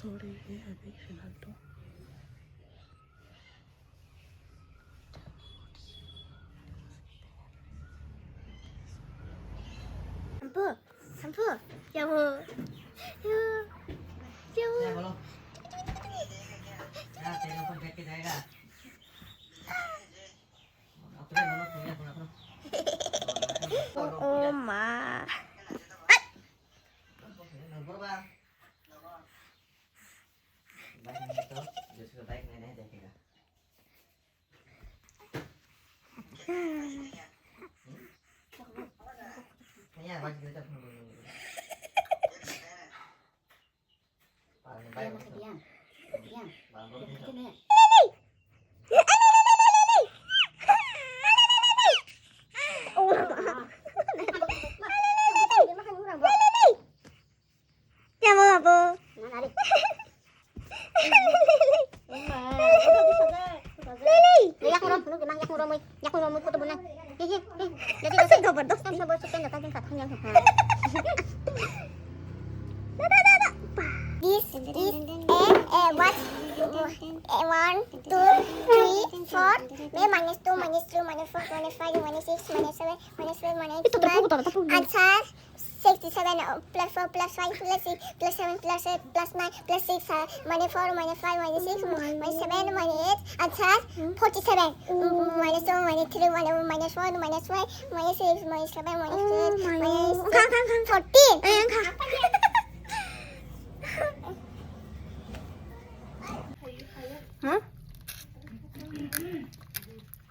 sorry eviction alto Sampo Yamu बोलो क्या तेरे ऊपर देख के जाएगा अपने बोलो अपना Oh ma बोलबा बाइक में तो जिसको बाइक में नहीं देखेगा नहीं यार बाइक गिरता है bike Diam. Diam. Kita ni. Yamu apa Lari. Lily Yak murom, lu memang yak murom, yak murom ko to bunan. Jadi Kasi gobardos kan sabot sa tenda kan sa hanyang. This what 1 2 3 4 minus 2 minus 3 minus 4 minus 5 minus 6 minus 7 minus 12 minus 1 answer 67 plus 4 plus 5 plus 6 plus 7 plus 8 plus 9 plus 6 minus 4 minus 5 minus 6 minus 7 minus 8 answer 47 minus 2 minus 3 minus 4 minus 5 minus 6 minus 7 minus 8 minus 14 Hả?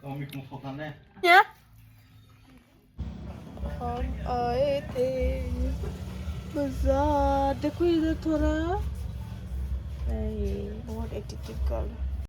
Con bị cùng phục lắm đấy nhá con ơi thì bây giờ để quy được thôi đó đây बहुत attitude कर